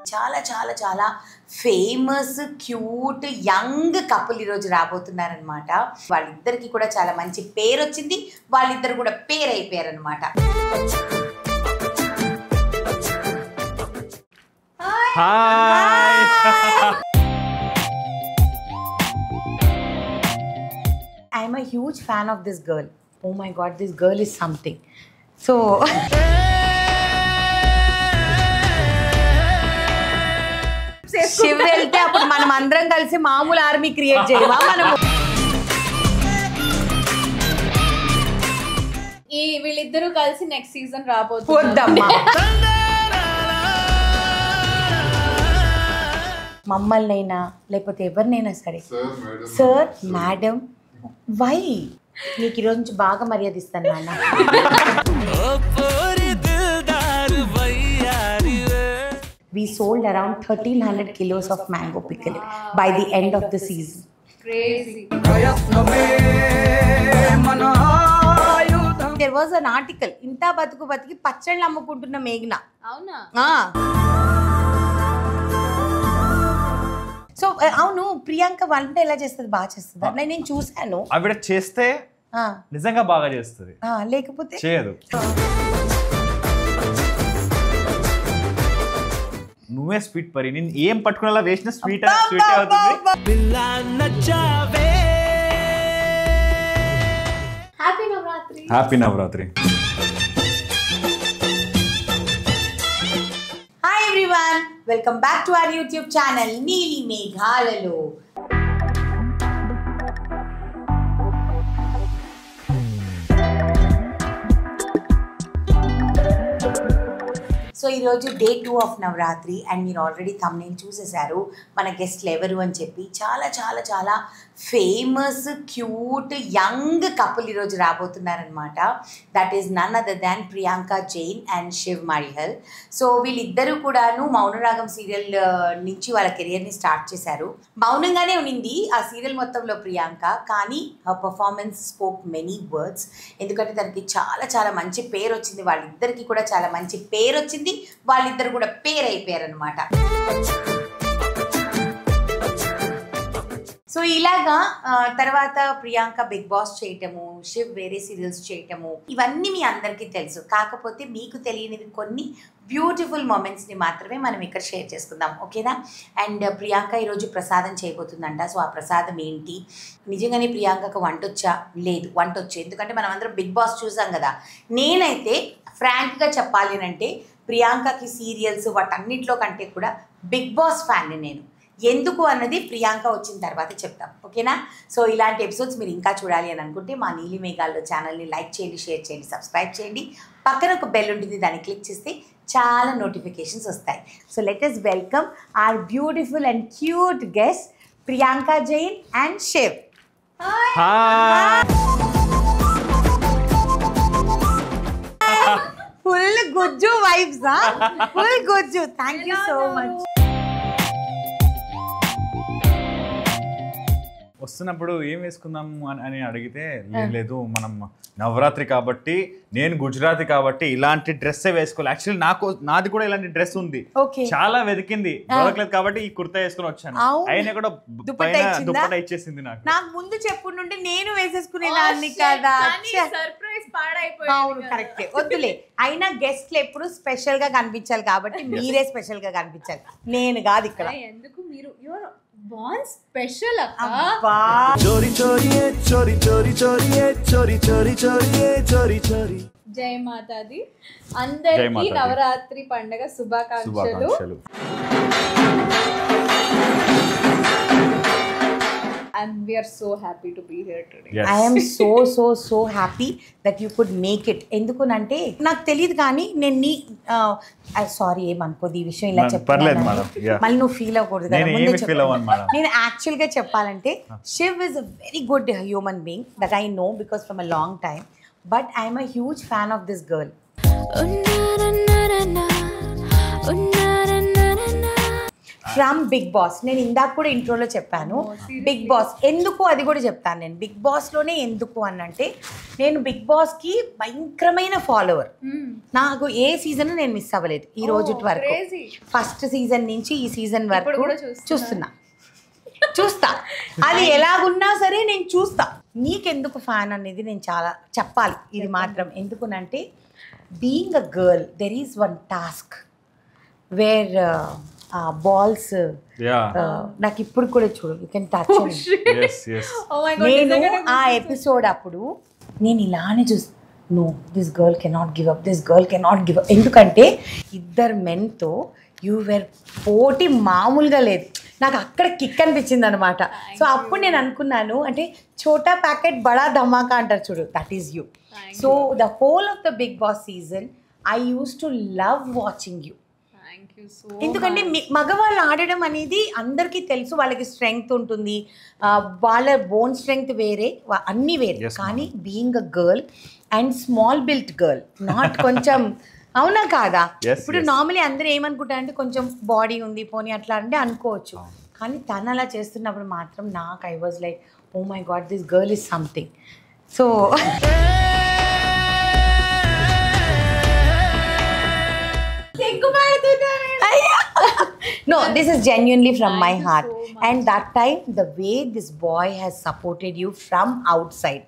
చాలా చాలా చాలా ఫేమస్ క్యూట్ యంగ్ కపుల్ ఈరోజు రాబోతున్నారనమాట. వాళ్ళిద్దరికి కూడా చాలా మంచి పేరు వచ్చింది, వాళ్ళిద్దరు కూడా పేరు అయిపోయారనమాట. I'm a huge fan of this girl. Oh my god, this girl is something. So Shiv వెళ్తే అప్పుడు మనం అందరం కలిసి మామూలు ఆర్మీ క్రియేట్ చేయమా మనము? ఈ వీళ్ళిద్దరూ కలిసి నెక్స్ట్ సీజన్ రాబోతుంది. వద్దమ్మా, మమ్మల్నైనా లేకపోతే ఎవరినైనా సరే సార్ మేడం వై నీకు ఈరోజు నుంచి బాగా మర్యాద ఇస్తాను నాన్న. We sold around 1300 kilos of mango pickle by the end of the season. Crazy. There was an article, ఇంతా బతుకు బతికి పచ్చళ్ళు అమ్ముకుంటున్న మేఘ్నా. అవునా? సో అవును, ప్రియాంక వంట ఎలా చేస్తుంది? బాగా చేస్తుంది. నేను చూసాను. ఆవిడ చేస్తే నిజంగా బాగా చేస్తుంది, లేకపోతే చేయదు. నువ్వే స్వీట్ పరి, నేను ఏం పట్టుకునేలా వేసిన స్వీట్ స్వీట్ అవుతుంది. Happy Navratri. Happy Navratri. Hi everyone, welcome back to our YouTube channel నీలి మేఘాలలో. సో ఈరోజు డే 2 ఆఫ్ నవరాత్రి అండ్ మీరు ఆల్రెడీ థంబ్నెయిల్ చూసేశారు మన గెస్ట్లు ఎవరు అని చెప్పి. చాలా చాలా చాలా ఫేమస్ క్యూట్ యంగ్ కపుల్ ఈరోజు రాబోతున్నారనమాట. That is none other than Priyanka Jain and Shiv Marihal. So వీళ్ళిద్దరూ కూడాను మౌనరాగం సీరియల్ నుంచి వాళ్ళ కెరియర్ని స్టార్ట్ చేశారు. మౌనంగానే ఉన్నింది ఆ సీరియల్ మొత్తంలో ప్రియాంక, కానీ her performance spoke many words. ఎందుకంటే తనకి చాలా చాలా మంచి పేరు వచ్చింది, వాళ్ళిద్దరికి కూడా చాలా మంచి పేరు వచ్చింది, వాళ్ళిద్దరు కూడా పేరు అయిపోయారనమాట. సో ఇలాగా తర్వాత ప్రియాంక బిగ్ బాస్ చేయటము, శివ్ వేరే సీరియల్స్ చేయటము, ఇవన్నీ మీ అందరికీ తెలుసు. కాకపోతే మీకు తెలియనివి కొన్ని బ్యూటిఫుల్ మూమెంట్స్ని మాత్రమే మనం ఇక్కడ షేర్ చేసుకుందాం, ఓకేనా? అండ్ ప్రియాంక ఈరోజు ప్రసాదం చేయబోతుందంట. సో ఆ ప్రసాదం ఏంటి? నిజంగానే ప్రియాంకకు వంట వచ్చా? లేదు, వంట వచ్చు. ఎందుకంటే మనం అందరం బిగ్ బాస్ చూసాం కదా. నేనైతే ఫ్రాంక్గా చెప్పాలి అంటే ప్రియాంకకి సీరియల్స్ వాటన్నిటిలో కంటే కూడా బిగ్ బాస్ ఫ్యాన్ని నేను. ఎందుకు అన్నది ప్రియాంక వచ్చిన తర్వాత చెప్తాం, ఓకేనా? సో ఇలాంటి ఎపిసోడ్స్ మీరు ఇంకా చూడాలి అని అనుకుంటే మా నీలి మేఘాల్లో ఛానల్ని లైక్ చేయండి, షేర్ చేయండి, సబ్స్క్రైబ్ చేయండి. పక్కన ఒక బెల్ ఉంటుంది, దాన్ని క్లిక్ చేస్తే చాలా నోటిఫికేషన్స్ వస్తాయి. So let us welcome our beautiful and cute guest Priyanka Jain and Shiv. Full గుజ్జు వైబ్స్, ఫుల్ గుజ్జు. Thank you so much. వస్తున్నప్పుడు ఏం వేసుకుందాం అని అడిగితే లేదు, మనం నవరాత్రి కాబట్టి, నేను గుజరాతీ కాబట్టి ఇలాంటి డ్రెస్సే వేసుకోవాలి. యాక్చువల్లీ నాది కూడా ఇలాంటి డ్రెస్ ఉంది, చాలా వెతికింది, దొరకలేదు కాబట్టి ఈ కుర్తా వేసుకుని వచ్చాను. అయినా కూడా దుప్పట ఇచ్చేసింది. నాకు ముందు చెప్పుంటే నేను వేసేసుకునేదాన్ని కదా. సర్ప్రైజ్ పాడైపోయింది. కరెక్టే, వద్దులే. అయినా గెస్ట్లు ఎప్పుడు స్పెషల్ గా కనిపించాలి కాబట్టి మీరే స్పెషల్ గా కనిపించాలి, నేను కాదు ఇక్కడ. ఎందుకు మీరు బాన్ స్పెషల్ అక్క. చోరీ చోరీ చోరీ చోరీ చోరీ చోరీ చోరీ చోరీ చోరీ. జై మాతాది. అందరికీ నవరాత్రి పండుగ శుభాకాంక్షలు. And we are so happy to be here today. Yes. I am so happy that you could make it. ఎందుకునంటే నాకు తెలియదు కానీ నేను సారీ ఏమనుకోదు ఈ విషయం ఇలా చెప్పాను, మళ్ళీ నువ్వు ఫీల్ అవ్వకూడదు కదా. నేను యాక్చువల్గా చెప్పాలంటే Shiv is a very good human being that I know because from a long time, but I'm a huge fan of this girl. From Bigg Boss. నేను ఇందాక కూడా ఇంట్రోలో చెప్పాను బిగ్ బాస్ ఎందుకు, అది కూడా చెప్తాను నేను. బిగ్ బాస్లోనే ఎందుకు అనంటే నేను బిగ్ బాస్కి భయంకరమైన ఫాలోవర్. నాకు ఏ సీజన్ నేను మిస్ అవ్వలేదు ఈ రోజు వరకు. ఫస్ట్ సీజన్ నుంచి ఈ సీజన్ వరకు చూస్తా. అది ఎలాగున్నా సరే నేను చూస్తా. నీకెందుకు ఫ్యాన్ అనేది నేను చాలా చెప్పాలి ఇది మాత్రం. ఎందుకునంటే being a girl there is one task where balls నాకు ఇప్పుడు కూడా చూడు యూ కెన్ టచ్. నేను ఆ ఎపిసోడ్ అప్పుడు నేను ఇలానే చూస్తా, no this girl cannot give up, this girl cannot give up. ఎందుకంటే ఇద్దరు మెన్తో యూఆర్ పోటీ మామూలుగా లేదు. నాకు అక్కడ కిక్ అనిపించింది అనమాట. సో అప్పుడు నేను అనుకున్నాను అంటే చోటా ప్యాకెట్ బడా ధమాకా అంటారు చూడు, that is you. So the whole of the Bigg Boss season I use to love watching you. ఎందుకంటే మగవాళ్ళు ఆడడం అనేది అందరికీ తెలుసు, వాళ్ళకి స్ట్రెంగ్త్ ఉంటుంది, వాళ్ళ బోన్ స్ట్రెంగ్త్ వేరే, అన్నీ వేరే. కానీ being a girl and small built girl, not కొంచెం అవునా కాదా? ఇప్పుడు నార్మలీ అందరూ ఏమనుకుంటారంటే కొంచెం బాడీ ఉంది పోనీ అట్లా అంటే అనుకోవచ్చు, కానీ తను అలా చేస్తున్నప్పుడు మాత్రం నాకు I was like oh my god this girl is something. So no, this is genuinely from my heart. And that time the way this boy has supported you from outside,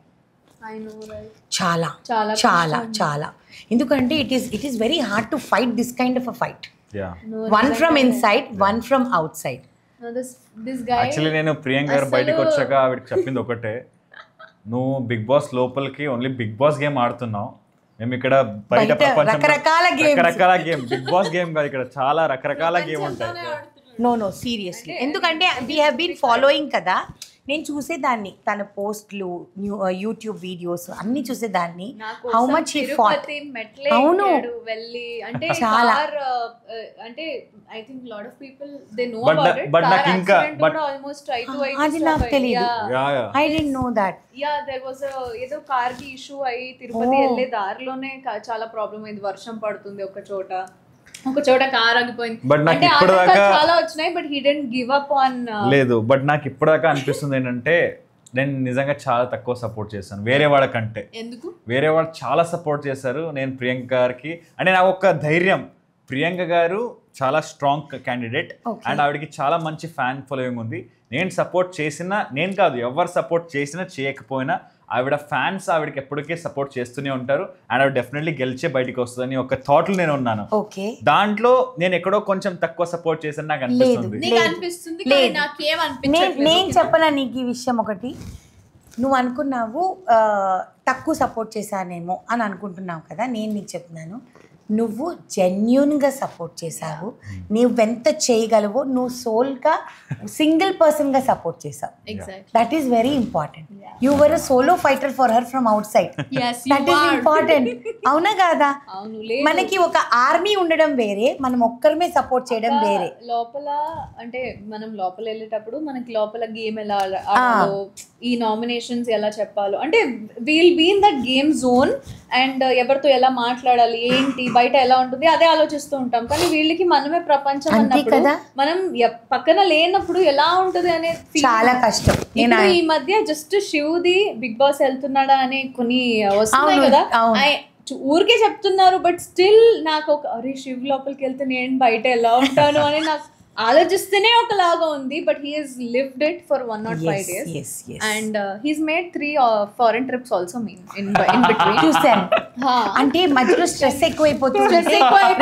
I know, right? చాలా ఎందుకంటే it is very hard to fight this kind of a fight. One from inside, one from outside. This guy actually నేను ప్రియాంక గారు బయటకు వచ్చాక ఆవిడకి చెప్పింది ఒకటే, నువ్వు బిగ్ బాస్ లోపలికి ఓన్లీ బిగ్ బాస్ గేమ్ ఆడుతున్నావు, మేము ఇక్కడ బయట ప్రపంచం రకరకాల గేమ్, బిగ్ బాస్ గేమ్ కాదు, ఇక్కడ చాలా రకరకాల గేమ్ ఉంటాయి. నో సీరియస్లీ, ఎందుకంటే వీ హ్యావ్ బీన్ ఫాలోయింగ్ కదా, నేను చూసేదాన్ని తన పోస్ట్లు, యూట్యూబ్ వీడియోస్ అన్ని చూసేదాన్ని. How much he fought. అవును అంటే చాలా అంటే I think lot of people they know about it. But నాకు ఇంకా ఆల్మోస్ట్ 5 అది నాకు తెలియదు. I didn't know that. There was ఏదో కార్ కి ఇష్యూ అయ్యి తిరుపతి వెళ్ళే దారిలోనే చాలా ప్రాబ్లం అయింది, వర్షం పడుతుంది ఒక చోట కార్ ఆగిపోయింది. బట్ నాకు ఇప్పటిదాకా చాలా వచ్చినాయి, but he didn't give up on. లేదు, బట్ నాకు ఇప్పటిదాకా అనిపిస్తుంది ఏంటంటే నేను నిజంగా చాలా తక్కువ సపోర్ట్ చేశాను వేరే వాళ్ళకంటే. ఎందుకు? వేరే వాళ్ళు చాలా సపోర్ట్ చేశారు. నేను ప్రియాంక గారికి అంటే నాకు ఒక ధైర్యం, ప్రియాంక గారు చాలా స్ట్రాంగ్ క్యాండిడేట్ అండ్ ఆవిడకి చాలా మంచి ఫ్యాన్ ఫాలోయింగ్ ఉంది. నేను సపోర్ట్ చేసినా, నేను కాదు ఎవరు సపోర్ట్ చేసినా చేయకపోయినా ఆవిడ ఫ్యాన్స్ ఆవిడకి ఎప్పటికీ సపోర్ట్ చేస్తూనే ఉంటారు అండ్ ఆవిడ డెఫినెట్లీ గెలిచే బయటికి వస్తుందని ఒక థాట్లో నేను ఉన్నాను. దాంట్లో నేను ఎక్కడో కొంచెం తక్కువ సపోర్ట్ చేశాను నాకు అనిపిస్తుంది. నేను చెప్పనా నీకు ఈ విషయం ఒకటి, నువ్వు అనుకున్నావు తక్కువ సపోర్ట్ చేశానేమో అని అనుకుంటున్నావు కదా, నేను నీకు చెప్తున్నాను నువ్వు జెన్యూన్గా సపోర్ట్ చేసావు. నువ్వెంత చేయగలవో నువ్వు సోల్గా సింగిల్ పర్సన్గా సపోర్ట్ చేసావు. That is very important. You were a solo fighter for her from out side. That is important. అవునా కాదా? మనకి ఒక ఆర్మీ ఉండడం వేరే, మనం ఒక్కరిమే సపోర్ట్ చేయడం వేరే. లోపల అంటే మనం లోపల వెళ్ళేటప్పుడు మనకి లోపల గేమ్ ఎలా ఆడాలో, ఈ నామినేషన్స్ ఎలా చెప్పాలో, అంటే we'll be in that game zone and ఎవరితో ఎలా మాట్లాడాలి ఏంటి బయట ఎలా ఉంటుంది అదే ఆలోచిస్తూ ఉంటాం. కానీ వీళ్ళకి మనమే ప్రపంచం అన్నప్పుడు, మనం పక్కన లేనప్పుడు ఎలా ఉంటుంది అనేది చాలా కష్టం. ఈ మధ్య జస్ట్ శివుది బిగ్ బాస్ వెళ్తున్నాడా అనే కొన్ని వస్తున్నాయి కదా, ఊరికే చెప్తున్నారు. బట్ స్టిల్ నాకు ఒక అరే శివ్ లోపలికి వెళ్తే నేను బయట ఎలా ఉంటాను అని నాకు ఆలోచిస్తేనే ఒకలాగా ఉంది. But he has lived it for 105 days and he's made 3 foreign trips also in between. చూసాను. అంటే మధ్యలో స్ట్రెస్ ఎక్కువైపోతుంది,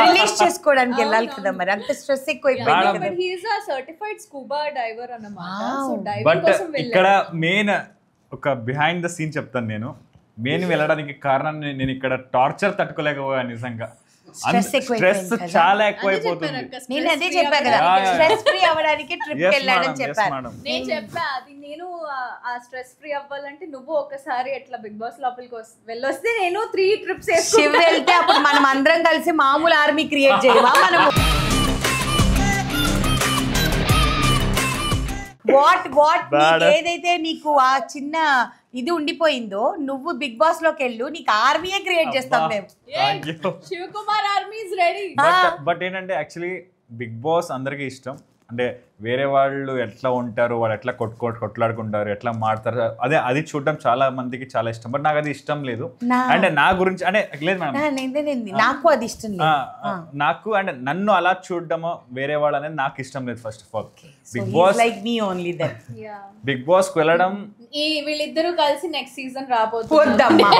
రిలీజ్ చేసుకోవడానికి వెళ్ళాలి కదా, మరి అంత స్ట్రెస్ ఎక్కువైపోయింది. But he is a certified scuba diver అన్నమాట. సో డైవింగ్ బట్ కోసం వెళ్ళాడు. ఇక్కడ మెయిన్ ఒక బిహైండ్ ద సీన్ చెప్తాను నేను. మెయిన్ వెళ్ళడానికి కారణం నేను ఇక్కడ టార్చర్ తట్టుకోలేకపోయాను నిజంగా. స్ట్రెస్ చాలా ఎక్కువైపోతుంది. నేను అదే చెప్పా కదా, స్ట్రెస్ ఫ్రీ అవ్వడానికి ట్రిప్ వెళ్ళాడని చెప్పాను. నేను చెప్పా అది, నేను ఆ స్ట్రెస్ ఫ్రీ అవ్వాలంటే నువ్వు ఒకసారి ఎట్లా బిగ్ బాస్ లోపలికి వెళ్ళొస్తే నేను 3 trips శివ్ వెళ్తే అప్పుడు మనం అందరం కలిసి మామూలు ఆర్మీ క్రియేట్ చేయవా మనము? వాట్ ఏదైతే నీకు ఆ చిన్న ఇది ఉండిపోయిందో నువ్వు బిగ్ బాస్ లోకి వెళ్ళు, నీకు ఆర్మీయే క్రియేట్ చేస్తాం మేము. Shivakumar army is ready. But ఏంటంటే యాక్చువల్లీ బిగ్ బాస్ అందరికీ ఇష్టం, అంటే వేరే వాళ్ళు ఎట్లా ఉంటారు, వాళ్ళు ఎట్లా కొట్లాడుకుంటారు, ఎట్లా మాడతారు, అది చూడడం చాలా మందికి చాలా ఇష్టం. బట్ నాకు అది ఇష్టం లేదు. అంటే నా గురించి అంటే లేదు మేడం, నాకు అది ఇష్టం లేదు. నాకు అంటే నన్ను అలా చూడడము వేరే వాళ్ళు అనేది నాకు ఇష్టం లేదు. First of all Bigg Boss కు వెళ్ళడం, వీళ్ళిద్దరూ కలిసి నెక్స్ట్ సీజన్ రాబోతుందమ్మా.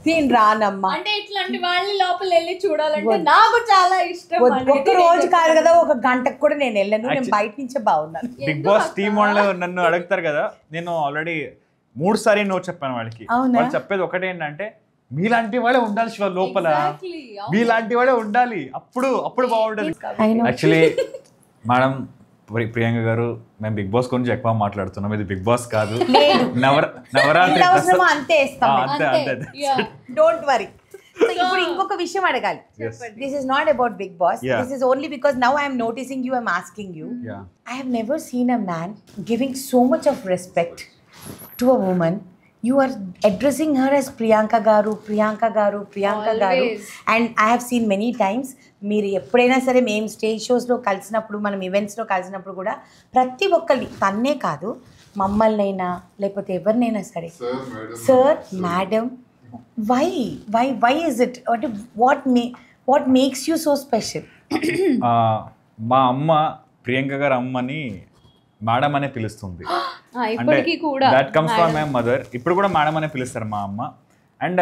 నేను రానమ్మా. అంటే ఇట్లాంటి వాళ్ళని లోపల వెళ్ళి చూడాలంటే నాకు చాలా ఇష్టం. ఒక రోజు కాదు కదా, ఒక గంటకు కూడా నేను వెళ్ళను. నేను బయట నుంచే బాగున్నాను. బిగ్ బాస్ టీమ్ వాళ్ళు నన్ను అడుగుతారు కదా, నేను ఆల్రెడీ 3 సార్లు నో చెప్పాను వాళ్ళకి. వాళ్ళు చెప్పేది ఒకటే ఏంటంటే, మీలాంటి వాళ్ళే ఉండాలి శివ లోపల, మీలాంటి వాళ్ళే ఉండాలి, అప్పుడు బాగుంటుంది. యాక్చువల్లీ మేడం ప్రియాంక గారు, మేము బిగ్ బాస్ గురించి ఎక్కువ మాట్లాడుతున్నాం, ఇది బిగ్ బాస్ కాదు. నవరాత్రి అంతే డోంట్ వరీ. ఇప్పుడు ఇంకొక విషయం అడగాలి. This is not about Bigg Boss, this is only because now I'm noticing you, I'm asking you. I have never seen a man giving so much of respect to a woman. You are addressing her as Priyanka Garu, Priyanka Garu, Priyanka Garu. And I have seen many times, మీరు ఎప్పుడైనా సరే మేము stage షోస్లో కలిసినప్పుడు, మనం ఈవెంట్స్లో కలిసినప్పుడు కూడా ప్రతి ఒక్కరిని, తన్నే కాదు మమ్మల్నైనా లేకపోతే ఎవరినైనా సరే sir, madam, why is it, అంటే what makes you so special? మా అమ్మ ప్రియాంక గారు అమ్మని మేడం అనే పిలుస్తుంది. That comes from my mother. ఇప్పుడు కూడా మేడం అనే పిలుస్తారు మా అమ్మ. అండ్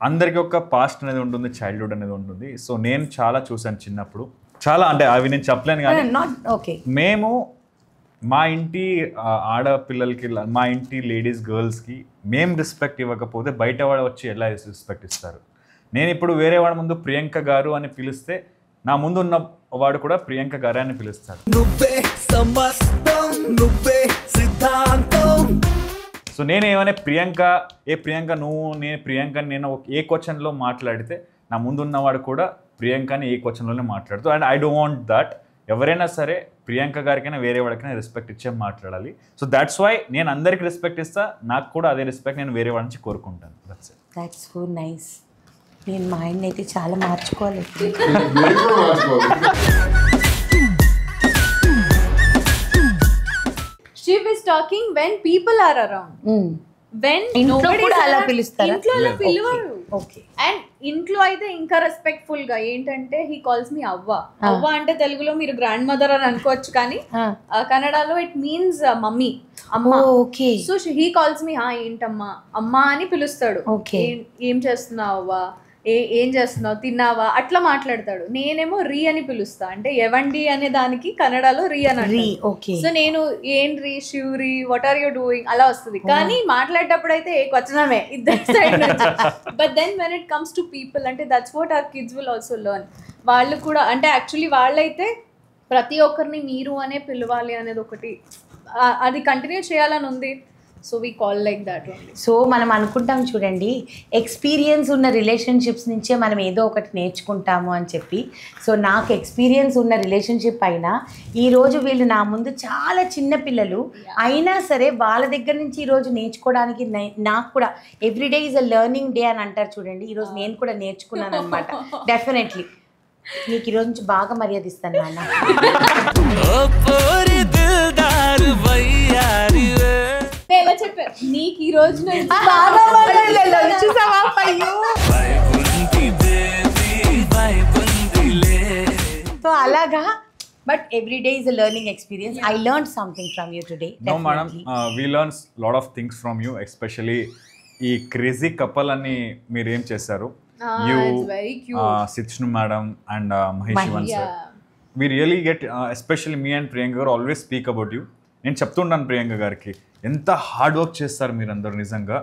అందరికి ఒక పాస్ట్ అనేది ఉంటుంది, చైల్డ్హుడ్ అనేది ఉంటుంది. సో నేను చాలా చూసాను చిన్నప్పుడు, చాలా అంటే అవి నేను చెప్పలేను కానీ మేము మా ఇంటి ఆడపిల్లలకి, మా ఇంటి లేడీస్ గర్ల్స్కి మేము రెస్పెక్ట్ ఇవ్వకపోతే బయట వాడు వచ్చి ఎలా రెస్పెక్ట్ ఇస్తారు? నేను ఇప్పుడు వేరే వాడి ముందు ప్రియాంక గారు అని పిలిస్తే నా ముందు ఉన్న వాడు కూడా ప్రియాంక గారు అని పిలుస్తాడు. సో నేను ఏమైనా ప్రియాంక నువ్వు, నేను ప్రియాంక, నేను ఏ క్వశ్చన్లో మాట్లాడితే నా ముందు ఉన్నవాడు కూడా ప్రియాంకని ఏ క్వశ్చన్లోనే మాట్లాడుతూ. And I don't want that. ఎవరైనా సరే ప్రియాంక గారికైనా వేరే వాడికైనా రెస్పెక్ట్ ఇచ్చే మాట్లాడాలి. సో దాట్స్ వై నేను అందరికి రెస్పెక్ట్ ఇస్తా, నాకు కూడా అదే రెస్పెక్ట్ నేను వేరే వాడి నుంచి కోరుకుంటాను. That's so nice. నేను మా ఆయన్ని అయితే చాలా మార్చుకోవాలి. Shiv is talking when people are around. When nobody is అలా పిలుస్తారా? ఇంట్లో అలా పిలవరు. అండ్ ఇంట్లో అయితే ఇంకా రెస్పెక్ట్ఫుల్ గా ఏంటంటే హీ కాల్స్ మీ అవ్వ. అవ్వ అంటే తెలుగులో మీరు గ్రాండ్ మదర్ అని అనుకోవచ్చు, కానీ కన్నడలో ఇట్ మీన్స్ మమ్మీ, అమ్మ. సో హీ కాల్స్ మీ ఏంటమ్మా, అమ్మ అని పిలుస్తాడు. ఏం చేస్తున్నావు అవ్వ, ఏం చేస్తున్నావు, తిన్నావా, అట్లా మాట్లాడతాడు. నేనేమో రీ అని పిలుస్తా, అంటే ఎవండి అనే దానికి కన్నడలో రీ అని. సో నేను ఏం రీ, శివ్ రీ, వాట్ ఆర్ యూ డూయింగ్ అలా వస్తుంది. కానీ మాట్లాడేటప్పుడు అయితే క్వశ్చనమే ఇద్దరు సైడ్ నుంచి. But then when it comes to people, అంటే that's what our kids will also learn. వాళ్ళు కూడా అంటే యాక్చువల్లీ వాళ్ళైతే ప్రతి ఒక్కరిని మీరు అనే పిలవాలి అనేది ఒకటి, అది కంటిన్యూ చేయాలని ఉంది. So we call like that only. So మనం అనుకుంటాం చూడండి, ఎక్స్పీరియన్స్ ఉన్న రిలేషన్షిప్స్ నుంచే మనం ఏదో ఒకటి నేర్చుకుంటాము అని చెప్పి. సో నాకు ఎక్స్పీరియన్స్ ఉన్న రిలేషన్షిప్ అయినా ఈరోజు వీళ్ళు నా ముందు చాలా చిన్న పిల్లలు అయినా సరే వాళ్ళ దగ్గర నుంచి ఈరోజు నేర్చుకోవడానికి నాకు కూడా everyday is a learning day అని అంటారు చూడండి. ఈరోజు నేను కూడా నేర్చుకున్నాను అనమాట. డెఫినెట్లీ నీకు ఈరోజు నుంచి బాగా మర్యాద ఇస్తాను నాన్న. ఎలా చెప్పారు నీకు ఈ రోజు సో అలాగా. But every day is a learning experience. I learned something from you today. No madam, we learns lot of things from you. Especially ఈ క్రేజీ కపుల్ అని మీరు ఏం చేశారు, you, Sithnu madam and Mahesh one sir. We really get, especially me and Priyanka garu always speak about you. నేను చెప్తుంటాను ప్రియాంక గారికి, ఎంత hard work చేస్తారు మీరు అందరు నిజంగా.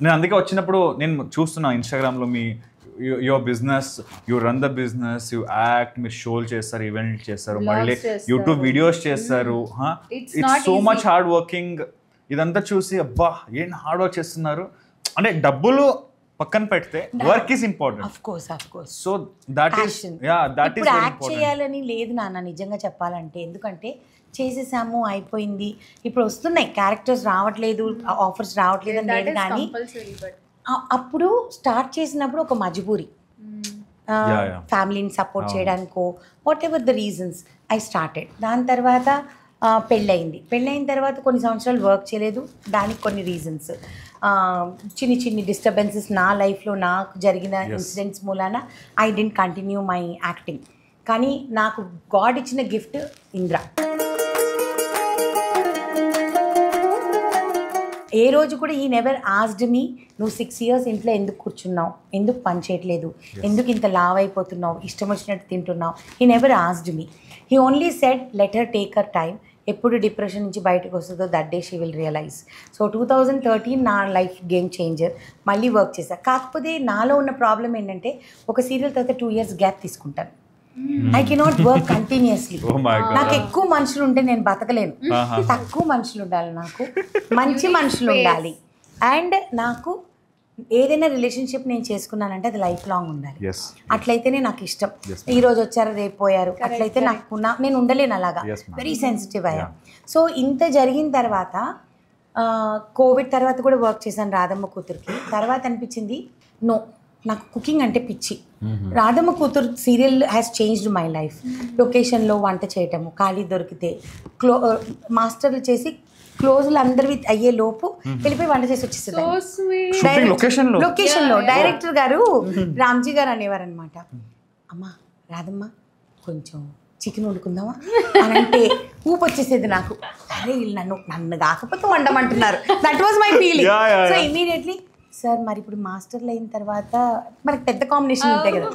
నేను అందుకే వచ్చినప్పుడు నేను చూస్తున్నా ఇన్స్టాగ్రామ్లో me your business, you run the business, you act, మీరు షోలు చేస్తారు, ఈవెంట్ చేస్తారు, మళ్ళీ యూట్యూబ్ వీడియోస్ చేస్తారు. It's so much hard working. ఇదంతా చూసి అబ్బా ఏం హార్డ్ వర్క్ చేస్తున్నారు. అంటే డబ్బులు పక్కన పెడితే work is important. Of course. So that is act చేయాలని లేదు నాన్న నిజంగా చెప్పాలంటే. ఎందుకంటే చేసేసాము, అయిపోయింది. ఇప్పుడు వస్తున్నాయి క్యారెక్టర్స్, రావట్లేదు, ఆఫర్స్ రావట్లేదు అని లేదు, కానీ అప్పుడు స్టార్ట్ చేసినప్పుడు ఒక మజబూరి. ఫ్యామిలీని సపోర్ట్ చేయడానికో whatever the reasons I started. దాని తర్వాత పెళ్ళైన తర్వాత కొన్ని సంవత్సరాలు వర్క్ చేయలేదు. దానికి కొన్ని రీజన్స్, చిన్ని డిస్టర్బెన్సెస్ నా లైఫ్లో నాకు జరిగిన ఇన్సిడెంట్స్ మూలాన I didn't continue my acting. కానీ నాకు గాడ్ ఇచ్చిన గిఫ్ట్ ఇంద్ర. ఏ రోజు కూడా ఈ నెవర్ ఆస్డ్ మీ నువ్వు 6 years ఇంట్లో ఎందుకు కూర్చున్నావు, ఎందుకు పని చేయట్లేదు, ఎందుకు ఇంత లావ్ అయిపోతున్నావు, ఇష్టం వచ్చినట్టు తింటున్నావు. He never asked me. He only said let her take her time. ఎప్పుడు డిప్రెషన్ నుంచి బయటకు వస్తుందో that day she will realise. So 2013 నా లైఫ్ గేమ్ చేంజర్. మళ్ళీ వర్క్ చేశాను. కాకపోతే నాలో ఉన్న ప్రాబ్లం ఏంటంటే ఒక సీరియల్ తర్వాత 2 years గ్యాప్ తీసుకుంటాను. I cannot work continuously. నాకు ఎక్కువ మనుషులు ఉంటే నేను బతకలేను. తక్కువ మనుషులు ఉండాలి, నాకు మంచి మనుషులు ఉండాలి. అండ్ నాకు ఏదైనా రిలేషన్షిప్ నేను చేసుకున్నానంటే అది లైఫ్ లాంగ్ ఉండాలి. అట్లయితేనే నాకు ఇష్టం. ఈ రోజు వచ్చారు రేపు పోయారు అట్లయితే నాకు నేను ఉండలేను. అలాగా వెరీ సెన్సిటివ్ అయ్యా. సో ఇంత జరిగిన తర్వాత కోవిడ్ తర్వాత కూడా వర్క్ చేశాను రాధమ్మ కూతురికి. తర్వాత అనిపించింది నో, నాకు కుకింగ్ అంటే పిచ్చి. రాధమ్మ కూతురు serial has changed my life. లొకేషన్లో వంట చేయటము, ఖాళీ దొరికితే మాస్టర్లు చేసి క్లోజ్లు అందరివి అయ్యే లోపు వెళ్ళిపోయి వంట చేసి వచ్చేస్తుంది. లొకేషన్లో డైరెక్టర్ గారు రామ్జీ గారు అనేవారు అనమాట, అమ్మ రాధమ్మ కొంచెం చికెన్ వండుకుందామా అని అంటే ఊపు వచ్చేసేది నాకు. అరే వీళ్ళు నన్ను కాకపోతే వండమంటున్నారు. That was my feeling. So immediately sir మరి ఇప్పుడు మాస్టర్లు అయిన తర్వాత మనకి పెద్ద కాంబినేషన్ ఉంటాయి కదా,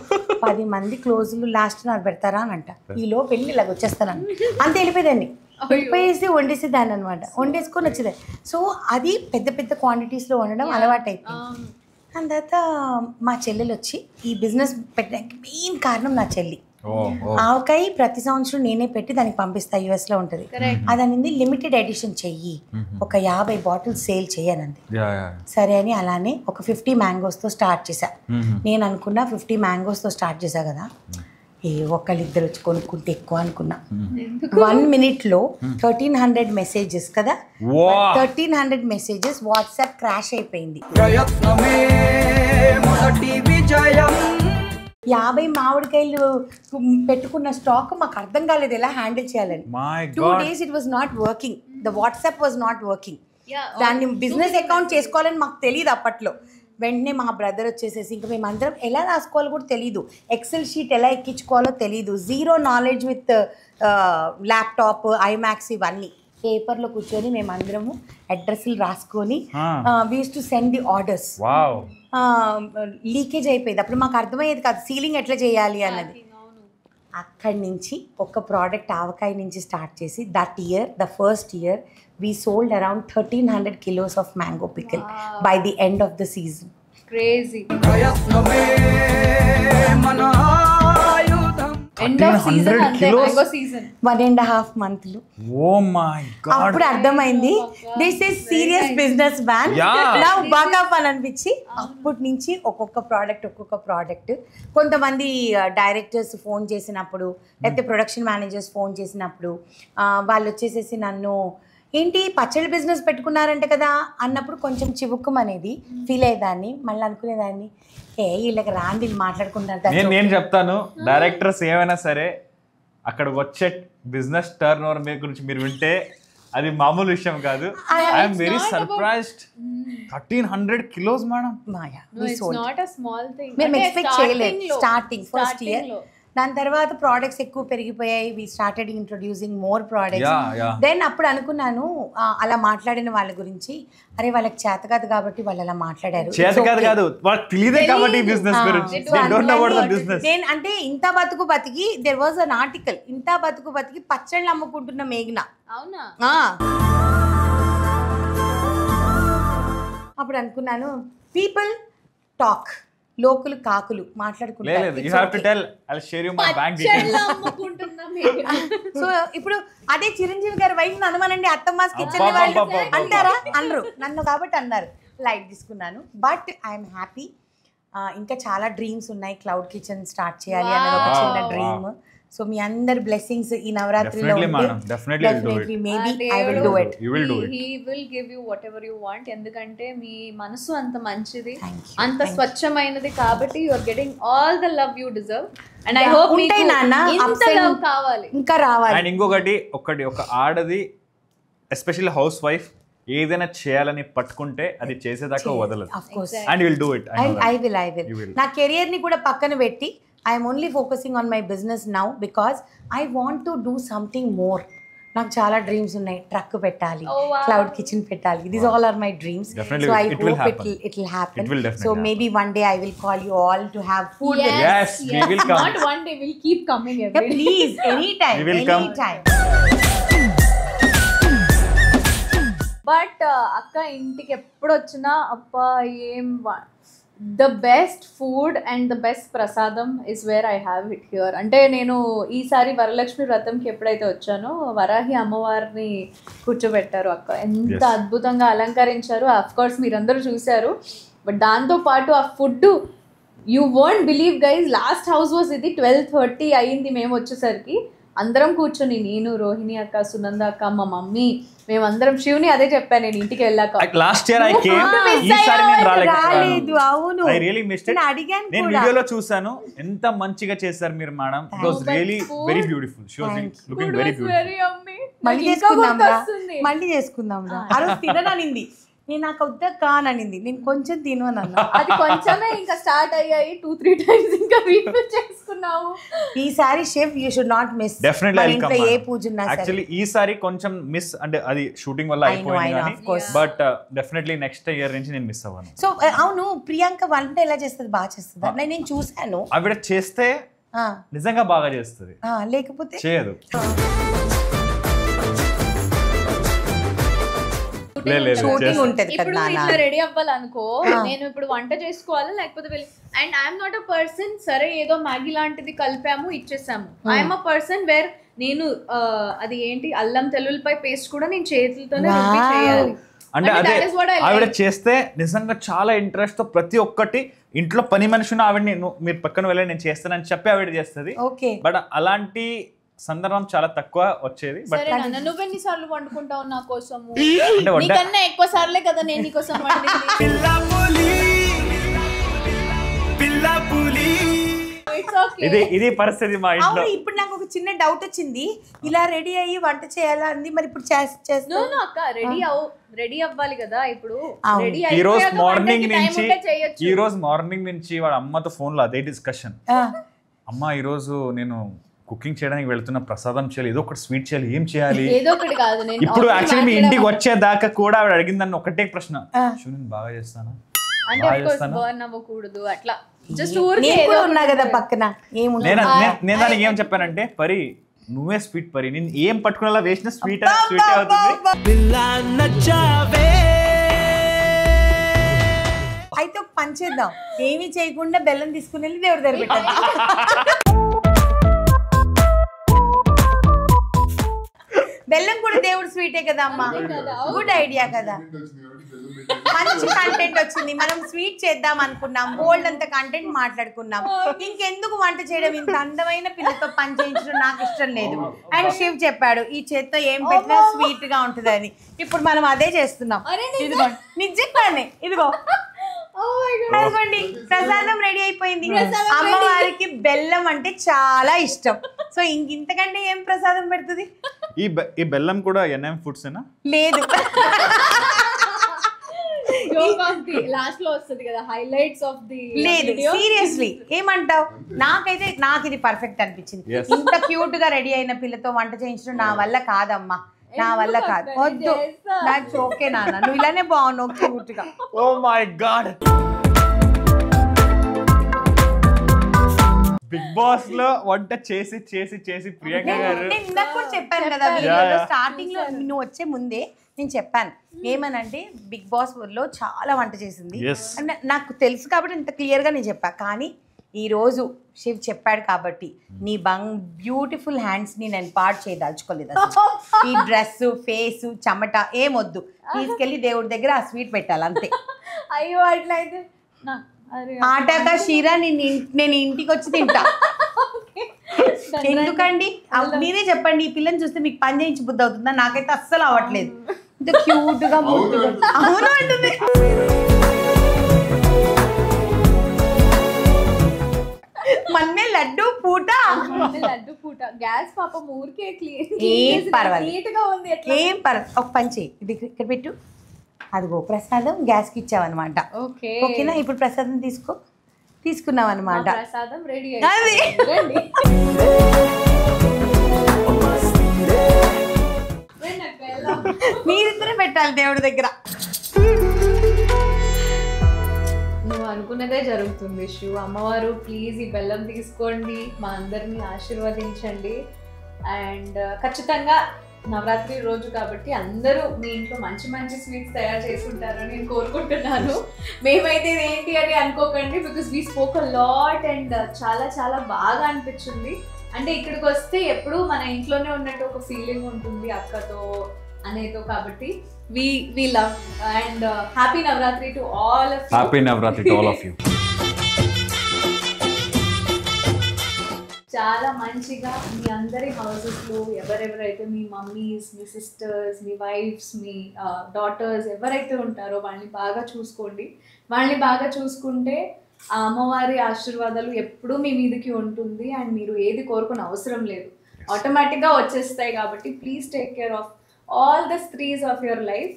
10 మంది క్లోజులు లాస్ట్ నాకు పెడతారా అని అంట. ఈలో పెళ్ళి ఇలాగ వచ్చేస్తాను అంతే. వెళ్ళిపోయేదాన్ని, వెళ్ళిపోయేసి వండేసేదాన్ని అనమాట. వండేసుకొని వచ్చేదాన్ని. సో అది పెద్ద క్వాంటిటీస్లో వండడం అలవాటు అయిపోయింది. దాని తర్వాత మా చెల్లెలు వచ్చి ఈ బిజినెస్ పెట్టడానికి మెయిన్ కారణం నా చెల్లి. ఆవకాయ ప్రతి సంవత్సరం నేనే పెట్టి దానికి పంపిస్తా, యుఎస్లో ఉంటుంది. అది అనేది లిమిటెడ్ ఎడిషన్ చెయ్యి, ఒక 50 బాటిల్స్ సేల్ చేయనంది. సరే అని అలానే ఒక 50 మ్యాంగోస్తో స్టార్ట్ చేశా. నేను అనుకున్నా 50 మ్యాంగోస్తో స్టార్ట్ చేశా కదా, ఒకళ్ళిద్దరు వచ్చి కొనుక్కుంటే ఎక్కువ అనుకున్నా. 1 minute-లో 1300 మెసేజెస్ కదా, 1300 మెసేజెస్ వాట్సాప్ క్రాష్ అయిపోయింది. 50 మామిడికాయలు పెట్టుకున్న స్టాక్ మాకు అర్థం కాలేదు ఎలా హ్యాండిల్ చేయాలని. 2 days it was not working. The WhatsApp was not working. దాన్ని బిజినెస్ అకౌంట్ చేసుకోవాలని మాకు తెలియదు అప్పట్లో. వెంటనే మా బ్రదర్ వచ్చేసేసి ఇంకా మేమందరం ఎలా రాసుకోవాలో కూడా తెలీదు, ఎక్సెల్ షీట్ ఎలా ఎక్కించుకోవాలో తెలీదు, zero knowledge with laptop, IMAX ఇవన్నీ. పేపర్లో కూర్చొని మేమందరము అడ్రస్లు రాసుకొని we use to send the orders. Leakage అయిపోయింది. అప్పుడు మాకు అర్థమయ్యేది కాదు సీలింగ్ ఎట్లా చేయాలి అన్నది. అక్కడి నుంచి ఒక ప్రోడక్ట్ ఆవకాయ నుంచి స్టార్ట్ చేసి that year, the first year we sold around 1300 kilos of mango pickle by the end of the season. Crazy. End of season ante mango season 1.5 months. Oh my god. అప్పుడు అర్థమైంది this is serious business man. Now బాగా fun అనిపించి అప్పటి నుంచి ఒక్కొక్క product కొంతమంది directors phone చేసినప్పుడు లేకపోతే ప్రొడక్షన్ మేనేజర్స్ ఫోన్ చేసినప్పుడు వాళ్ళు వచ్చేసేసి నన్ను ఏంటి పచ్చడి బిజినెస్ పెట్టుకున్నారంటే కదా అన్నప్పుడు కొంచెం చివుక్కుమనేది ఫీల్ అయ్యేదాన్ని. మళ్ళీ అనుకునేదాన్ని వీళ్ళకి రాండి మాట్లాడుకుంటారు. నేను చెప్తాను, డైరెక్టర్స్ ఏమైనా సరే అక్కడికి వచ్చే బిజినెస్ టర్న్ ఓవర్ మీ గురించి మీరు వింటే అది మామూలు విషయం కాదు. I'm very surprised. 1300 kilos madam. మేము ఎక్స్పెక్ట్ చేయలేదు స్టార్టింగ్ ఫస్ట్ ఇయర్. దాని తర్వాత ప్రోడక్ట్స్ ఎక్కువ పెరిగిపోయాయి. We started introducing more products. Then అప్పుడు అనుకున్నాను అలా మాట్లాడిన వాళ్ళ గురించి, అరే వాళ్ళకి చేత కాదు కాబట్టి వాళ్ళు అలా మాట్లాడారు. అంటే ఇంత బతుకు బతికి దేర్ వాజ్ అన్ ఆర్టికల్, ఇంత బతుకు బతికి పచ్చళ్ళు అమ్ముకుంటున్న మేఘ్న. అప్పుడు అనుకున్నాను పీపుల్ టాక్, లోకులు కాకులు మాట్లాడుకుంటారు. సో ఇప్పుడు అదే చిరంజీవి గారి వైఫ్ అనుమానండి అత్తమ్మాస్ కిచెన్ వాళ్ళు అంటారా? అనరు, నన్ను కాబట్టి అన్నారు. లైట్ తీసుకున్నాను. But I'm happy. ఇంకా చాలా డ్రీమ్స్ ఉన్నాయి. క్లౌడ్ కిచెన్ స్టార్ట్ చేయాలి అన్నది ఒక చిన్న డ్రీమ్. సో మీ అందరి బ్లెస్సింగ్స్ ఈ నవరాత్రిలో Definitely, madam. Definitely will do it. Maybe I will do it. You will do it. He will give you whatever you want. ఎందుకంటే మీ మనసు అంత మంచిది, Thank you. అంత స్వచ్ఛమైనది కాబట్టి you are getting all the love you deserve. And I hope ఉంటాయి మీకు నాన్న, ఇంత ups and- love కావాలి. ఇంకా రావాలి. అండ్ ఇంకొకటి ఒక ఆడది ఎస్పెషల్లీ హౌస్ వైఫ్ ఏదైనా చేయాలని పట్టుకుంటే అది చేసేదాకా వదలదు. Of course. And will do it. I will. You will. నా కెరియర్ ని కూడా పక్కన పెట్టి I'm only focusing on my business now because I want to do something more. నాకు చాలా డ్రీమ్స్ ఉన్నాయి. ట్రక్ పెట్టాలి, Oh, wow. క్లౌడ్ కిచెన్ పెట్టాలి. These all are my dreams. Definitely, so I it will hope happen. it will happen. It will definitely So happen. maybe one day I will call you all to have food with me. Yes, we will come. Not one day, we'll keep coming Yeah, every day. please, anytime. We will come. Anytime. But అక్క ఇంటికి ఎప్పుడు వచ్చినా అప్పా ఏం the best food and the best prasadam is where I have it here. అంటే నేను ఈసారి వరలక్ష్మి వ్రతంకి ఎప్పుడైతే వచ్చానో వరాహి అమ్మవారిని కూర్చోబెట్టారు అక్క, ఎంత Yes. అద్భుతంగా అలంకరించారు. అఫ్ కోర్స్ మీరందరూ చూశారు. బట్ దాంతోపాటు ఆ food you won't believe guys, last house was ఇది 12:30 అయ్యింది మేము వచ్చేసరికి. అందరం కూర్చొని నేను, రోహిణి అక్క, సునంద అక్క, మా మమ్మీ, మేమందరం శివుని అదే చెప్పాను నేను ఇంటికి వెళ్ళాక. Last year I came, miss ఈసారి నేను రాలేదు. రాలేకపోయాను. అవును. I really missed it. నేను అడిగాను నేను కూడా. వీడియోలో చూసాను ఎంత మంచిగా చేశారు మీరు madam. It was really very beautiful. She was looking very beautiful. Very యమ్మీ. మళ్ళీ చేసుకుందాం రా. ఆ రోజు తినననింది, నేను నాకు వద్దక్క అని అనింది. నేను కొంచెం తినను అన్నా. అది కొంచెమే ఇంకా స్టార్ట్ అయ్యాయి, 2-3 టైమ్స్ ఇంకా రీఫిల్ చేసుకున్నాము. ఈసారి chef you should not miss. Definitely I will come. ఏ పూజ ఉన్నా సరే. యాక్చువల్లీ ఈసారి కొంచెం మిస్ అంటే అది షూటింగ్ వల్ల అయిపోయింది know, కానీ of course. But definitely next year నుంచి నేను మిస్ అవ్వను. సో అవును, ప్రియాంక వంట ఎలా చేస్తుంది? బాగా చేస్తుందా? నేను చూసాను. ఆవిడ చేస్తే నిజంగా బాగా చేస్తుంది, లేకపోతే చేయదు. షూటింగ్ ఉంటది కదా ఇప్పుడు ఇట్లా రెడీ అవ్వాలనుకో, నేను ఇప్పుడు వంట చేసుకోవాలి లేకపోతే వెళ్ళి. And I'm not a person సరే ఏదో మ్యాగీ లాంటిది కలిపాము ఇచ్చేసాము. ఐఎమ్ అ పర్సన్ వేర్ నేను అది ఏంటి అల్లం తెల్లుల్లిపై పేస్ట్ కూడా నేను చేతులతోనే రుబ్బి చేయాలి. అంటే అదే ఆవిడ చేస్తే నిజంగా చాలా ఇంట్రెస్ట్ తో ప్రతి ఒక్కటి ఇంట్లో పని మనిషిని ఆవిడని మీరు పక్కన వెళ్ళి నేను చేస్తానని చెప్పి ఆవిడ చేస్తుంది. ఓకే. బట్ అలాంటి సందర్భం చాలా తక్కువ వచ్చేది. బట్ సరే నాన్న, నువ్వెన్ని సార్లు వండుకుంటావు నా కోసము? అంటే నీకన్నా ఎక్కువ సార్లే కదా నేను నీకోసం వండింది. పిల్ల పులి పిల్ల పులి. It's okay. ఇది పరిస్థితి మా ఇంట్లో. అవును, ఇప్పుడు నాకు ఒక చిన్న డౌట్ వచ్చింది. ఇలా రెడీ అయ్యి వంట చేయాలా అంది, మరి ఇప్పుడు చేస్తా. అక్క రెడీ అవ్వాలి కదా ఇప్పుడు. రెడీ ఈ రోజు మార్నింగ్ నుంచి వాడు అమ్మతో ఫోన్ లో అదే డిస్కషన్. అమ్మ ఈ రోజు నేను కుకింగ్ చేయడానికి వెళ్తున్న, ప్రసాదం చేయాలి, ఏదో ఒకటి స్వీట్ చేయాలి, ఏం చేయాలి? ఏదో ఒకటి కాదు. నేను ఇప్పుడు యాక్చువల్లీ మీ ఇంటికి వచ్చేదాకా కూడా ఆవిడ అడిగిందని ఒకటే ప్రశ్న, నేను బాగా చేస్తానా? అంటే ఆఫ్ కోర్స్ బర్న్ అవ్వకూడదు అట్లా. జస్ట్ ఊరికే నేను ఏదో కూడా ఉన్నా కదా పక్కన. నేను దానికి ఏం చెప్పానంటే, పరి నువ్వే స్వీట్ పరి, నేను ఏం పట్టుకునేలా వేసిన స్వీట్ అవుతుంది. పిల్ల నచ్చావే. అయితే ఒక పని చేద్దాం, ఏమీ చేయకుండా బెల్లం తీసుకుని వెళ్ళి దేవుడి దగ్గర పెట్టాలి. బెల్లం కూడా దేవుడు స్వీటే కదా అమ్మా. గుడ్ ఐడియా కదా, మంచి కంటెంట్ వచ్చింది. మనం స్వీట్ చేద్దాం అనుకున్నాం, బోల్డ్ అంత కంటెంట్ మాట్లాడుకున్నాం. ఇంకెందుకు వంట చేయడం? ఇంత అందమైన పిల్లతో పని చేయించడం నాకు ఇష్టం లేదు. అండ్ శివ్ చెప్పాడు ఈ చేత్తో ఏం పెట్టినా స్వీట్ గా ఉంటుందని. ఇప్పుడు మనం అదే చేస్తున్నాం. ఇదిగో నిజంగానే, ఇదిగో అనుకోండి, ప్రసాదం రెడీ అయిపోయింది. అమ్మవారికి బెల్లం అంటే చాలా ఇష్టం. సో ఇంతకంటే ఏం ప్రసాదం పెడుతుంది? ఈ బెల్లం కూడా ఎన్ఎం ఫుడ్స్ లేదు. లాస్ట్ లో వస్తుంది కదా హైలైట్స్ ఆఫ్ ది. లేదు, సీరియస్లీ ఏమంటావు? నాకు ఇది పర్ఫెక్ట్ అనిపించింది. ఇంత క్యూట్ గా రెడీ అయిన పిల్లతో వంట చేయించడం నా వల్ల కాదమ్మా, నా వల్ల కాదు. వద్దు, నాకు ఓకే నాన్న, నువ్వు ఇలానే బాగున్నావు క్యూట్ గా. Oh my god, Bigg Boss లో వంట చేసి చేసి చేసి ప్రియాంక గారు, నేను ఇందాక కూడా చెప్పాను కదా స్టార్టింగ్ లో, నువ్వు వచ్చే ముందే నేను చెప్పాను ఏమనంటే బిగ్ బాస్ లో చాలా వంట చేసింది అంటే నాకు తెలుసు కాబట్టి ఇంత క్లియర్ గా నేను చెప్పా. కానీ ఈ రోజు శివ్ చెప్పాడు కాబట్టి నీ బ్యూటిఫుల్ హ్యాండ్స్ ని నేను పాడు చేయదలుచుకోలేదు. ఈ డ్రెస్ ఫేస్ చెమట ఏమొద్దు, తీసుకెళ్లి దేవుడి దగ్గర ఆ స్వీట్ పెట్టాలి అంతే. అయ్యో అట్లయితే ఆటాక షీరా నేను ఇంటికి వచ్చి తింటా. ఎందుకండి మీరే చెప్పండి, ఈ పిల్లని చూస్తే మీకు పని చేయించి బుద్ధి అవుతుందా? నాకైతే అస్సలు అవ్వట్లేదు. ఇంత క్యూట్ గా అవును అంటుంది. మన్నే లడ్డు పూట గ్యాస్ పాపం ఊరికే ఏం పర్వాలేదు, నీట్ గా ఉంది. ఏం పర్వాలేదు. ఒక పని చేయి, ఇది ఇక్కడ పెట్టు. అదిగో ప్రసాదం గ్యాస్కి ఇచ్చావన్నమాట. ఓకేనా? ఇప్పుడు ప్రసాదం తీసుకున్నాం అనమాట. ప్రసాదం రెడీ. మీరిద్దరే పెట్టాలి దేవుడి దగ్గర. నువ్వు అనుకున్నదే జరుగుతుంది శివ. అమ్మవారు ప్లీజ్ ఈ బెల్లం తీసుకోండి, మా అందరినీ ఆశీర్వదించండి. అండ్ ఖచ్చితంగా నవరాత్రి రోజు కాబట్టి అందరూ మీ ఇంట్లో మంచి మంచి స్వీట్స్ తయారు చేసుకుంటారని నేను కోరుకుంటున్నాను. మేమైతే ఏంటి అని అనుకోకండి, because we spoke a lot and చాలా చాలా బాగా అనిపించింది. అంటే ఇక్కడికి వస్తే ఎప్పుడు మన ఇంట్లోనే ఉన్నట్టు ఒక ఫీలింగ్ ఉంటుంది అక్కతో అనేతో. కాబట్టి we love and happy Navratri to all of you. Happy Navratri to all of you. చాలా మంచిగా మీ అందరి హౌసెస్లో ఎవరెవరైతే మీ మమ్మీస్, మీ సిస్టర్స్, మీ వైఫ్స్, మీ డాటర్స్ ఎవరైతే ఉంటారో వాళ్ళని బాగా చూసుకోండి. వాళ్ళని బాగా చూసుకుంటే ఆ అమ్మవారి ఆశీర్వాదాలు ఎప్పుడూ మీ మీదకి ఉంటుంది. అండ్ మీరు ఏది కోరుకునే అవసరం లేదు, ఆటోమేటిక్గా వచ్చేస్తాయి. కాబట్టి please take care of all the strees of your life.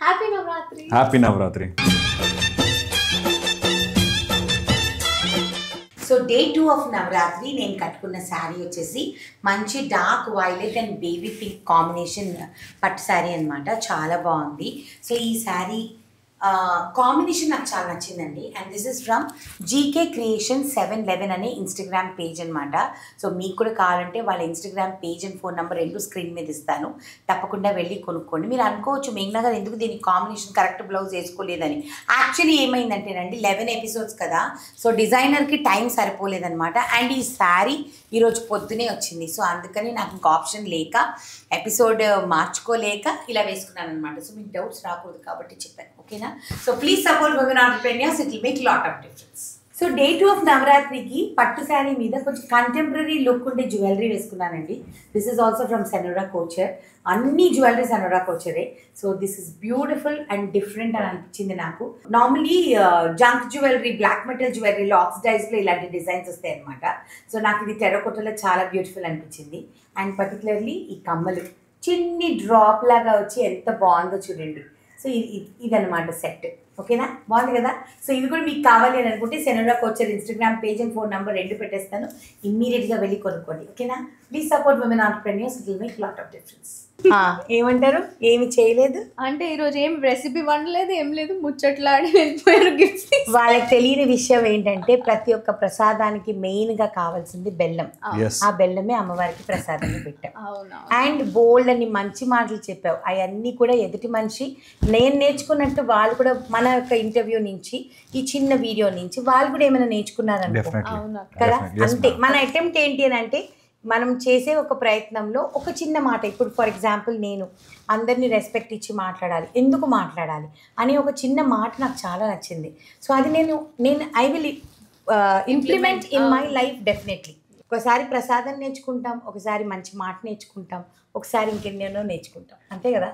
Happy Navratri. Happy Navratri. So day 2 of Navratri నేను కట్టుకున్న శారీ వచ్చేసి మంచి dark violet and baby pink combination పట్టు శారీ అనమాట. చాలా బాగుంది. సో ఈ శారీ కాంబినేషన్ నాకు చాలా నచ్చిందండి. And this is from GK creation 711 అనే ఇన్స్టాగ్రామ్ పేజ్ అనమాట. సో మీకు కూడా కావాలంటే వాళ్ళ Instagram page and phone number 2 screen మీద ఇస్తాను, తప్పకుండా వెళ్ళి కొనుక్కోండి. మీరు అనుకోవచ్చు మేఘ్నా గారు ఎందుకు దీనికి కాంబినేషన్ కరెక్ట్ బ్లౌజ్ వేసుకోలేదని. యాక్చువల్లీ ఏమైందంటేనండి 11 ఎపిసోడ్స్ కదా, సో డిజైనర్కి టైం సరిపోలేదనమాట. అండ్ ఈ శారీ ఈరోజు పొద్దునే వచ్చింది. సో అందుకని నాకు ఇంకా ఆప్షన్ లేక ఎపిసోడ్ మార్చుకోలేక ఇలా వేసుకున్నాను అనమాట. సో మీకు డౌట్స్ రాకూడదు కాబట్టి చెప్పాను. ఓకేనా? So please support women entrepreneurs, it will make lot of difference. So day 2 of నవరాత్రికి పట్టు శారీ మీద కొంచెం కంటెంపరీ లుక్ ఉండే జ్యువెలరీ వేసుకున్నానండి. This is also from Senora couture. అన్ని జ్యువెలరీ సెనోరా కోచరే. So this is beautiful and different అని అనిపించింది నాకు. Normally junk jewellery, black metal జ్యువెలరీలో ఆక్సిడైజ్లో ఇలాంటి డిజైన్స్ వస్తాయి అనమాట. సో నాకు ఇది టెర్రకోటలో చాలా బ్యూటిఫుల్ అనిపించింది. అండ్ పర్టికులర్లీ ఈ కమ్మలు చిన్ని డ్రాప్ లాగా వచ్చి ఎంత బాగుందో చూడండి. సో ఇదన్నమాట సెట్. ఓకేనా? బాగుంది కదా? సో ఇది కూడా మీకు కావాలి అని అనుకుంటే Senora couture Instagram page and phone number 2 పెట్టేస్తాను, ఇమ్మీడియట్గా వెళ్ళి కొనుక్కోండి. ఓకేనా? Please support women entrepreneurs, it will make lot of difference. ఏమంటారు? ఏమి చేయలేదు అంటే ఈరోజు ఏం రెసిపీ వండలేదు, ఏం లేదు, ముచ్చట్లాడి వెళ్ళిపోయారు గిఫ్ట్స్. వాళ్ళకి తెలియని విషయం ఏంటంటే ప్రతి ఒక్క ప్రసాదానికి మెయిన్గా కావాల్సింది బెల్లం. ఆ బెల్లమే అమ్మవారికి ప్రసాదంగా పెట్టాం. అండ్ బోల్డ్ అని మంచి మాటలు చెప్పావు. అవన్నీ కూడా ఎదుటి మనిషి నేను నేర్చుకున్నట్టు వాళ్ళు కూడా మన యొక్క ఇంటర్వ్యూ నుంచి, ఈ చిన్న వీడియో నుంచి వాళ్ళు కూడా ఏమైనా నేర్చుకున్నారనుకో కదా. అంతే మన అటెంప్ట్ ఏంటి అని అంటే మనం చేసే ఒక ప్రయత్నంలో ఒక చిన్న మాట, ఇప్పుడు ఫర్ ఎగ్జాంపుల్ నేను అందరినీ రెస్పెక్ట్ ఇచ్చి మాట్లాడాలి, ఎందుకు మాట్లాడాలి అని ఒక చిన్న మాట నాకు చాలా నచ్చింది. సో అది నేను I will implement in my life definitely. ఒకసారి ప్రసాదం నేర్చుకుంటాం, ఒకసారి మంచి మాట నేర్చుకుంటాం, ఒకసారి ఇంకెన్నెన్నో నేర్చుకుంటాం. అంతే కదా?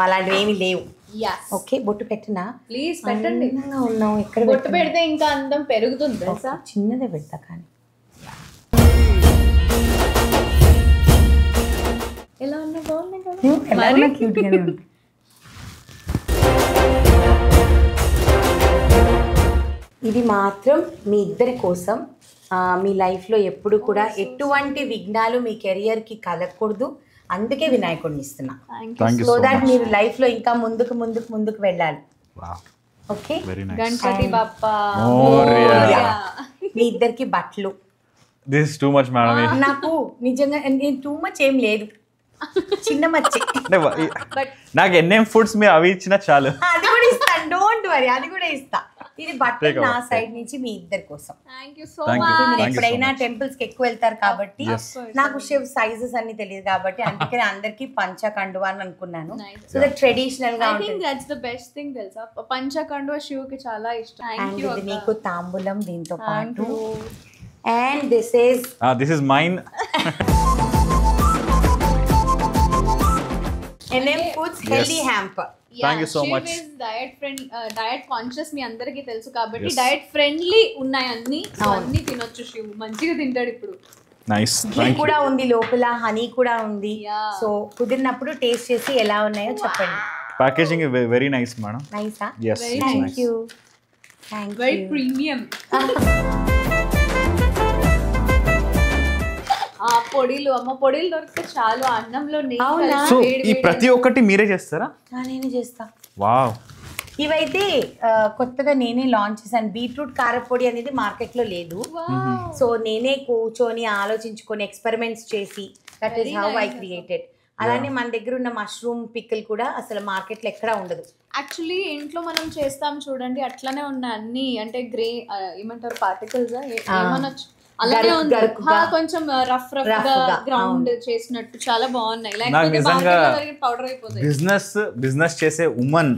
అలాంటివి ఏమీ లేవు. ఓకే, బొట్టు పెట్టినా ప్లీజ్ పెట్టండి. ఉన్నాం ఇక్కడ బొట్టు పెడితే ఇంకా అందం పెరుగుతుంది తెలుసా. చిన్నదే పెడతా కానీ ఎలా ఉన్నా బాగున్నాయి కదా. క్యూట్గానే ఉంది. ఇది మాత్రం మీ ఇద్దరి కోసం. మీ లైఫ్లో ఎప్పుడు కూడా ఎటువంటి విఘ్నాలు మీ కెరియర్కి కలగకూడదు, అందుకే వినాయకుడిని ఇస్తున్నా. సో దాట్ మీరు లైఫ్లో ఇంకా ముందుకు వెళ్ళాలి. ఓకే, గణపతి బప్పా. మీ ఇద్దరికి బట్టలు. This is too much, madam. నాకు నిజంగా టూ మచ్ ఏం లేదు, చిన్న మచ్చే. నాకు ఎన్నేం ఫుడ్స్ మీరు అవి ఇచ్చినా చాలు. అది కూడా ఇస్తాను, డోంట్ వరీ, అది కూడా ఇస్తా. ఇది బట్టలు నా సైడ్ నుంచి మీ ఇద్దరి కోసం. మీరు ఎప్పుడైనా టెంపుల్స్ కి ఎక్కువ వెళ్తారు కాబట్టి నాకు షివ్ సైజెస్ అన్ని తెలియదు కాబట్టి అందుకని అందరికి పంచ కండువా అని అనుకున్నాను. సో దట్ ట్రెడిషనల్ గా ఉంటుంది. దట్స్ ద బెస్ట్ థింగ్ తెలుసా, పంచ కండువా శివ్ కి చాలా ఇష్టం. అండ్ ఇది మీకు తాంబూలం, దీంతో పాటు and this is mine. NM Foods healthy hamper. Thank you so much. Diet conscious మీ అందరికీ తెలుసు కాబట్టి డయట్ ఫ్రెండ్లీ ఉన్నాయి అన్ని, అన్ని తినొచ్చు. శివ్ మంచిగా తింటాడు ఇప్పుడు. నైస్. ఘీ కూడా ఉంది లోపల, హనీ కూడా ఉంది. సో కుదిరినప్పుడు టేస్ట్ చేసి ఎలా ఉన్నాయో చెప్పండి. Packaging very nice madam. నైసా? yes, thank you. Very premium. ఆ పొడిలు, అమ్మ పొడిలు దొరికితే చాలు అన్నంలో నెయ్యి. సో ఈ ప్రతి ఒక్కటి మీరే చేస్తారా? నేనే చేస్తా. వావ్. ఇవైతే కొత్తగా నేనే లాంచ్ చేశాను. బీట్రూట్ కారపొడి అనేది మార్కెట్లో లేదు. సో నేనే కూర్చొని ఆలోచించుకొని ఎక్స్పెరిమెంట్స్ చేసి that is how I created. అలానే మన దగ్గర ఉన్న మష్రూమ్ పికిల్ కూడా అసలు మార్కెట్లో ఎక్కడా ఉండదు. యాక్చువల్లీ ఇంట్లో మనం చేస్తాం చూడండి, అట్లనే ఉన్నాయి అన్ని. అంటే గ్రే ఏమంటారు పార్టికల్స్ ఏమనొచ్చు, అలానే ఉంది. కొంచెం రఫ్ గా గ్రౌండ్ చేసినట్టు చాలా బాగున్నాయి. లేకపోతే పౌడర్ అయిపోతాయి. బిజినెస్ చేసే women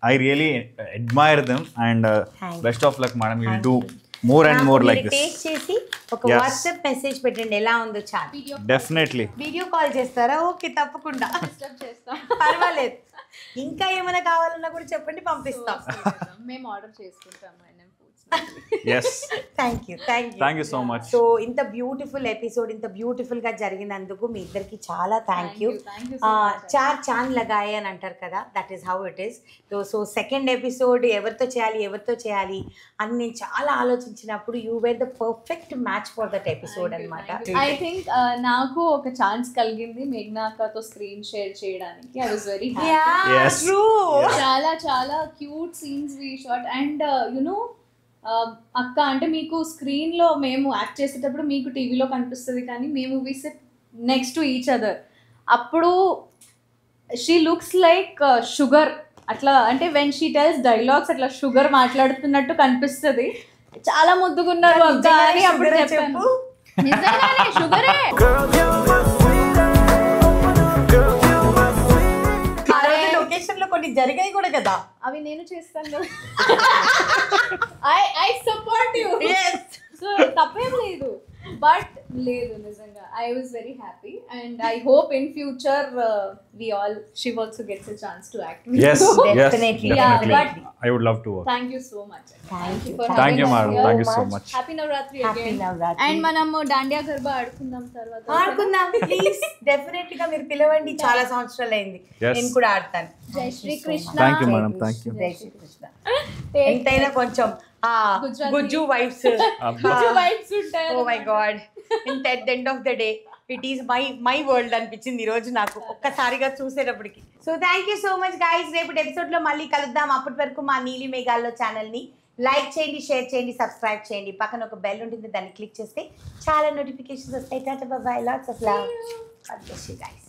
I really admire them and best of luck madam. You will do more and more like this. Taste చేసి ఒక వాట్సాప్ మెసేజ్ పెట్టండి ఎలా ఉందో చాలు. డెఫినెట్లీ. వీడియో కాల్ చేస్తారా? ఓకే, తప్పకుండా చేస్తాం. పర్వాలేదు. ఇంకా ఏమైనా కావాలన్నా కూడా చెప్పండి, పంపిస్తాం. మేము ఆర్డర్ చేసుకుంటాం NM Foods. yes. thank you so much. So ఇంత బ్యూటిఫుల్ ఎపిసోడ్ ఇంత బ్యూటిఫుల్ గా జరిగినందుకు మీ ఇద్దరికి చాలా థ్యాంక్ యూ. చార్ చాంద్ లగాయే అని అంటారు కదా, that is how it is. So second episode ఎవరితో చేయాలి అని నేను చాలా ఆలోచించినప్పుడు you were the perfect match for that episode అన్నమాట. ఐ థింక్ నాకు ఒక ఛాన్స్ కలిగింది మేఘ్నాతో స్క్రీన్ షేర్ చేయడానికి. I was very happy. చాలా చాలా cute scenes we shot. And you know అక్క అంటే మీకు స్క్రీన్ లో మేము యాక్ట్ చేసేటప్పుడు మీకు టీవీలో కనిపిస్తుంది, కానీ మేము we sit next to each other. అప్పుడు షీ లుక్స్ లైక్ షుగర్ అట్లా. అంటే వెన్ షీ టెల్స్ డైలాగ్స్ అట్లా షుగర్ మాట్లాడుతున్నట్టు కనిపిస్తుంది. చాలా ముద్దుగున్నారు అక్క అని అప్పుడు చెప్పాను. నిజంగానే షుగరే. లొకేషన్ లో కొన్ని జరిగాయి కూడా కదా, అవి నేను చేస్తాను కదా. I support you. సో తప్పేం లేదు, బట్ లేదు నిజంగా I was very happy and I hope in future she also gets a chance to act. Yes, definitely. Yeah, but I would love to work. Thank you so much. Thank you madam. Thank you so much. Happy Navratri again. Happy Navratri. And మనము డాండియా గర్బా ఆడుకుందాం తర్వాత. ఆడుకుందాం please. Definitely గా మీరు పిలవండి, చాలా సంవత్సరాలు అయింది. నేను కూడా ఆడతాను. జై Shri Krishna. Thank you madam. Thank you. జై శ్రీ కృష్ణ. ఎంతైనా కొంచెం గుజ్జు వైబ్స్ ఉంటాయి. Oh my god, at the end of the day it is my world అనిపించింది ఈ రోజు నాకు ఒక్కసారిగా చూసేటప్పటికి. So thank you so much guys. రేపటి ఎపిసోడ్లో మళ్ళీ కలుద్దాం. అప్పటి వరకు మా నీలి మేఘాల్లో ఛానల్ని లైక్ చేయండి, షేర్ చేయండి, సబ్స్క్రైబ్ చేయండి. పక్కన ఒక బెల్ ఉంటుంది, దాన్ని క్లిక్ చేస్తే చాలా నోటిఫికేషన్స్ వస్తాయి. Tata bye by, lots of love. God bless you guys.